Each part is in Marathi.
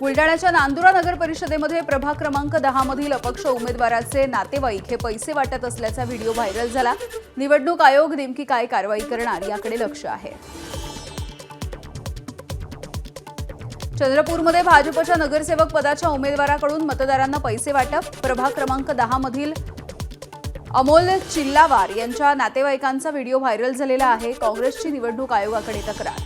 बुलढाण्याच्या नांदुरा नगर परिषदेमध्ये प्रभाग क्रमांक 10 मधील अपक्ष उमेदवाराचे नातेवाईक हे पैसे वाटत असल्याचा व्हिडिओ व्हायरल झाला। निवडणूक आयोग नेमकी काय कारवाई करणार याकडे लक्ष आहे। चंद्रपूरमध्ये भाजपच्या नगरसेवक पदाच्या उमेदवाराकडून मतदारांना पैसे वाटप। प्रभाग क्रमांक 10 मधील अमोल चिल्लावार यांच्या नातेवाईकांचा व्हिडिओ व्हायरल झालेला आहे। काँग्रेसची निवडणूक आयोगाकडे तक्रार।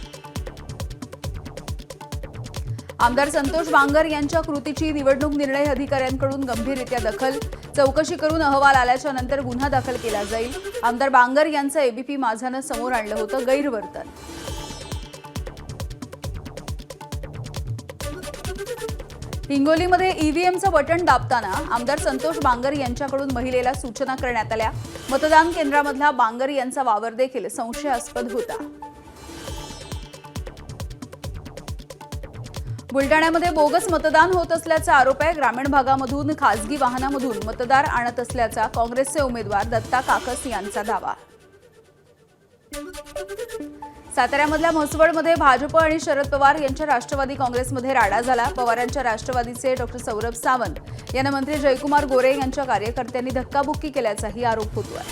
आमदार संतोष बांगर यांच्या कृतीची निवडणूक निर्णय अधिकाऱ्यांकडून गंभीररित्या दखल। चौकशी करून अहवाल आल्याच्या नंतर गुन्हा दाखल केला जाईल। आमदार बांगर यांचं एबीपी माझानं समोर आणलं होतं गैरवर्तन। हिंगोलीमध्ये ईव्हीएमचं बटन दाबताना आमदार संतोष बांगर यांच्याकडून महिलेला सूचना करण्यात आल्या। मतदान केंद्रामधला बांगर यांचा वावर देखील संशयास्पद होता। बुलढाण्यामध्ये बोगस मतदान होत असल्याचा आरोप आहे। ग्रामीण भागामधून खासगी वाहनामधून मतदार आणत असल्याचा काँग्रेसचे उमेदवार दत्ता काकस यांचा दावा। साताऱ्यामधल्या म्हसवडमध्ये भाजप आणि शरद पवार यांच्या राष्ट्रवादी काँग्रेसमध्ये राडा झाला। पवारांच्या राष्ट्रवादीचे डॉ. सौरभ सावंत यांना मंत्री जयकुमार गोरे यांच्या कार्यकर्त्यांनी धक्काबुक्की केल्याचाही आरोप होतोय।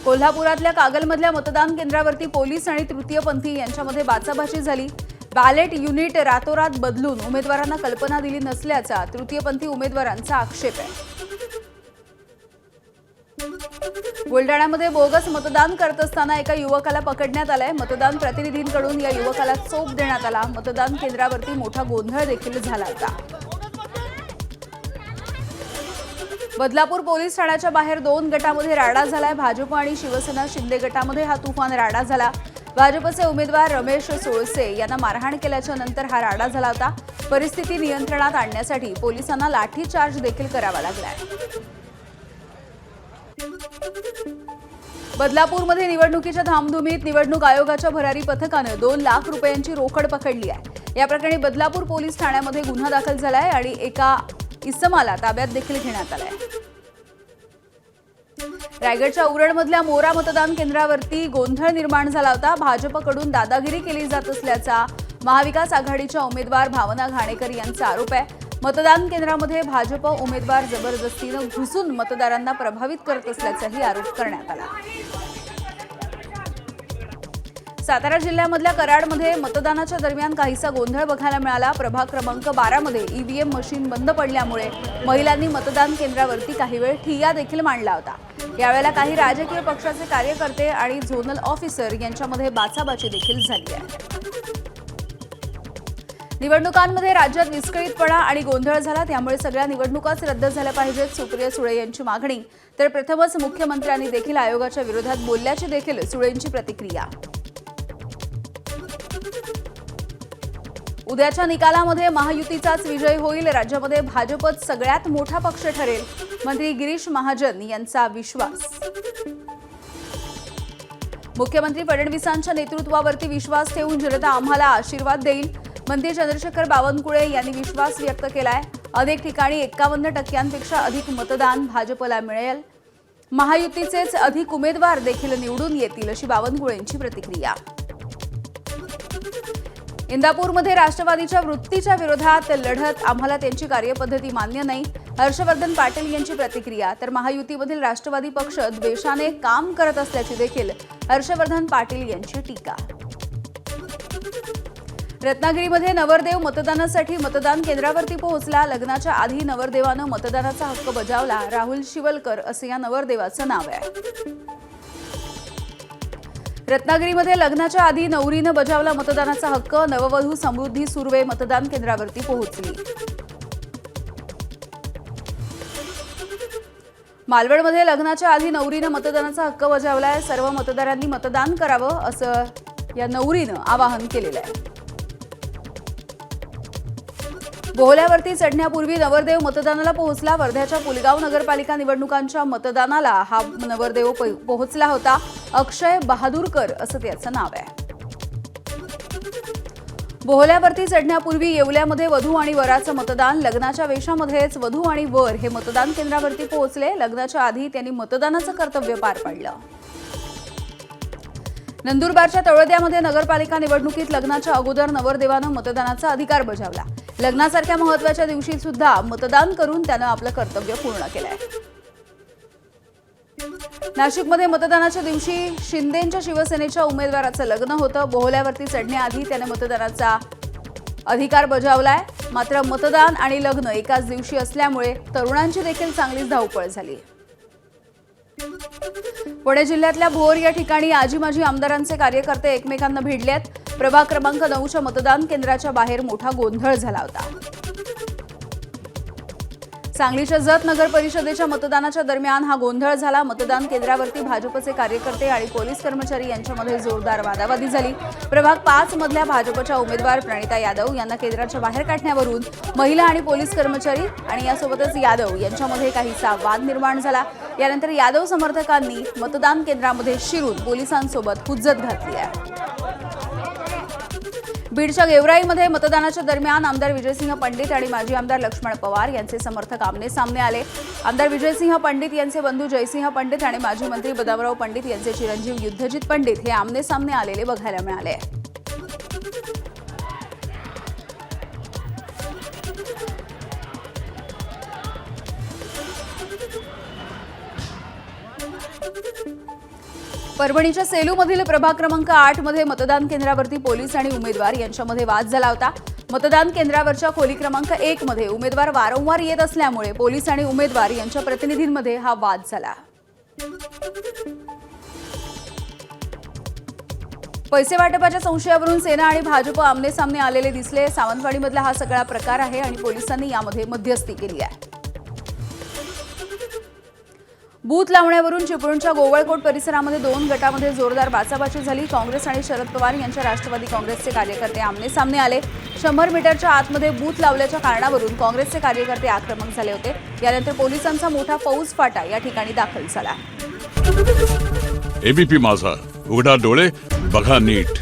कोल्हापुरातल्या कागलमधल्या मतदान केंद्रावरती पोलीस आणि तृतीयपंथी यांच्यामध्ये बाचाबाची झाली। बॅलेट युनिट रातोरात बदलून उमेदवारांना कल्पना दिली नसल्याचा तृतीयपंथी उमेदवारांचा आक्षेप आहे। बुलढाण्यामध्ये बोगस मतदान करत असताना एका युवकाला पकडण्यात आलंय। मतदान प्रतिनिधींकडून या युवकाला चोप देण्यात आला। मतदान केंद्रावरती मोठा गोंधळ देखील झाला होता। बदलापूर पोलीस ठाण्याच्या बाहेर 2 गटामध्ये राडा झालाय। भाजप आणि शिवसेना शिंदे गटामध्ये हा तुफान राडा झाला। भाजपचे उमेदवार रमेश सोळसे यांना मारहाण केल्याच्या नंतर हा राडा झाला होता। परिस्थिती नियंत्रणात आणण्यासाठी पोलिसांना लाठीचार्ज देखील करावा लागलाय। बदलापूरमध्ये निवडणुकीच्या धामधुमीत निवडणूक आयोगाच्या भरारी पथकानं 2 लाख रुपयांची रोकड पकडली आहे। या प्रकरणी बदलापूर पोलीस ठाण्यामध्ये गुन्हा दाखल झालाय आणि एका इसमाला ताब्यात देखील घेण्यात आलाय। रायगडच्या उरणमधल्या मोरा मतदान केंद्रावरती गोंधळ निर्माण झाला होता। भाजपकडून दादागिरी केली जात असल्याचा महाविकास आघाडीच्या उमेदवार भावना घाणेकर यांचा आरोप आहे। मतदान केंद्रामध्ये भाजप उमेदवार जबरदस्तीनं घुसून मतदारांना प्रभावित करत असल्याचाही आरोप करण्यात आला। सातारा जिल्ह्यामधल्या कराडमध्ये मतदानाच्या दरम्यान काहीसा गोंधळ बघायला मिळाला। प्रभाग क्रमांक 12 मध्ये ईव्हीएम मशीन बंद पडल्यामुळे महिलांनी मतदान केंद्रावरती काही वेळ ठिय्या देखील मांडला होता। यावेळेला काही राजकीय पक्षाचे कार्यकर्ते आणि झोनल ऑफिसर यांच्यामध्ये बाचाबाची देखील झाली आहे। निवडणुकांमध्ये राज्यात विस्कळीतपणा आणि गोंधळ झाला, त्यामुळे सगळ्या निवडणुकाच रद्द झाल्या पाहिजेत सुप्रिया सुळे यांची मागणी। तर प्रथमच मुख्यमंत्र्यांनी देखील आयोगाच्या विरोधात बोलल्याची देखील सुळेंची प्रतिक्रिया। उद्याच्या निकालामध्ये महायुतीचाच विजय होईल। राज्यामध्ये भाजपच सगळ्यात मोठा पक्ष ठरेल, मंत्री गिरीश महाजन यांचा विश्वास। मुख्यमंत्री फडणवीसांच्या नेतृत्वावरती विश्वास ठेवून जनता आम्हाला आशीर्वाद देईल, मंत्री चंद्रशेखर बावनकुळे यांनी विश्वास व्यक्त केलाय। अनेक ठिकाणी 51% अधिक मतदान भाजपला मिळेल। महायुतीचेच अधिक उमेदवार देखील निवडून येतील, अशी बावनकुळेंची प्रतिक्रिया। इंदापूरमध्ये राष्ट्रवादीच्या वृत्तीच्या विरोधात लढत, आम्हाला त्यांची कार्यपद्धती मान्य नाही, हर्षवर्धन पाटील यांची प्रतिक्रिया। तर महायुतीमधील राष्ट्रवादी पक्ष द्वेषाने काम करत असल्याची देखील हर्षवर्धन पाटील यांची टीका। रत्नागिरीमध्ये नवरदेव मतदानासाठी मतदान केंद्रावरती पोहोचला। लग्नाच्या आधी नवरदेवानं मतदानाचा हक्क बजावला। राहुल शिवलकर असं या नवरदेवाचं नाव आहे। रत्नागिरीमध्ये लग्नाच्या आधी नवरीनं बजावला मतदानाचा हक्क। नववधू समृद्धी सुर्वे मतदान केंद्रावरती पोहोचली। मालवणमध्ये लग्नाच्या आधी नवरीनं मतदानाचा हक्क बजावलाय। सर्व मतदारांनी मतदान करावं असं या नवरीनं आवाहन केलेलं आहे। बोहल्यावरती चढण्यापूर्वी नवरदेव मतदानाला पोहोचला। वर्ध्याच्या पुलगाव नगरपालिका निवडणुकांच्या मतदानाला हा नवरदेव पोहोचला होता। अक्षय बहादूरकर असं त्याचं नाव आहे। बोहल्यावरती चढण्यापूर्वी येवल्यामध्ये वधू आणि वराचं मतदान। लग्नाच्या वेशामध्येच वधू आणि वर हे मतदान केंद्रावरती पोहोचले। लग्नाच्या आधी त्यांनी मतदानाचं कर्तव्य पार पाडलं। नंदुरबारच्या तळोद्यामध्ये नगरपालिका निवडणुकीत लग्नाच्या अगोदर नवरदेवानं मतदानाचा अधिकार बजावला. लग्नासारख्या महत्त्वाच्या दिवशी सुद्धा मतदान करून त्यानं आपलं कर्तव्य पूर्ण केलंय. नाशिकमध्ये मतदानाच्या दिवशी शिंदेंच्या शिवसेनेच्या उमेदवाराचं लग्न होतं. बोहल्यावरती चढण्याआधी त्याने मतदानाचा अधिकार बजावलाय. मात्र मतदान आणि लग्न एकाच दिवशी असल्यामुळे तरुणांची देखील चांगलीच धावपळ झाली. पुणे जिल्ह्यातल्या भोर या ठिकाणी आजी माजी आमदारांचे कार्यकर्ते एकमेकांना भिडलेत. प्रभाग क्रमांक 9च्या मतदान केंद्राच्या बाहेर मोठा गोंधळ झाला होता. सांगलीच्या जत नगर परिषदेच्या मतदानाच्या दरम्यान हा गोंधळ झाला. मतदान केंद्रावरती भाजपचे कार्यकर्ते आणि पोलीस कर्मचारी यांच्यामध्ये जोरदार वादावादी झाली. प्रभाग 5 मधल्या भाजपच्या उमेदवार प्रणिता यादव यांना केंद्राच्या बाहेर काढण्यावरून महिला आणि पोलीस कर्मचारी आणि यासोबतच यादव यांच्यामध्ये काहीसा वाद निर्माण झाला. यानंतर यादव समर्थकांनी मतदान केंद्रामध्ये शिरून पोलिसांसोबत हुज्जत घातली आहे. बीडच्या गेवराईमध्ये मतदानाच्या दरम्यान आमदार विजयसिंह पंडित आणि माजी आमदार लक्ष्मण पवार यांचे समर्थक आमने सामने आले. आमदार विजयसिंह पंडित यांचे बंधू जयसिंह पंडित आणि माजी मंत्री बदामराव पंडित यांचे चिरंजीव युद्धजित पंडित हे आमने सामने आलेले बघायला मिळाले. परभणीच्या सेलूमधील प्रभाग क्रमांक 8 मध्ये मतदान केंद्रावरती पोलीस आणि उमेदवार यांच्यामध्ये वाद झाला होता. मतदान केंद्रावरच्या खोली क्रमांक 1 मध्ये उमेदवार वारंवार येत असल्यामुळे पोलीस आणि उमेदवार यांच्या प्रतिनिधींमध्ये हा वाद झाला. पैसे वाटपाच्या संशयावरून सेना आणि भाजप आमने सामने आलेले दिसले. सावंतवाडीमधला हा सगळा प्रकार आहे आणि पोलिसांनी यामध्ये मध्यस्थी केली आहे. बूथ लावण्यावरून चिपळूणच्या गोवळकोट परिसरामध्ये 2 गटामध्ये जोरदार बाचाबाची झाली. काँग्रेस आणि शरद पवार यांच्या राष्ट्रवादी काँग्रेसचे कार्यकर्ते आमने सामने आले. 100 मीटरच्या आतमध्ये बूथ लावल्याच्या कारणावरून काँग्रेसचे कार्यकर्ते आक्रमक झाले होते. यानंतर पोलिसांचा मोठा फौज फाटा या ठिकाणी दाखल झाला. एबीपी माझा, उघडा डोळे बघा नीट.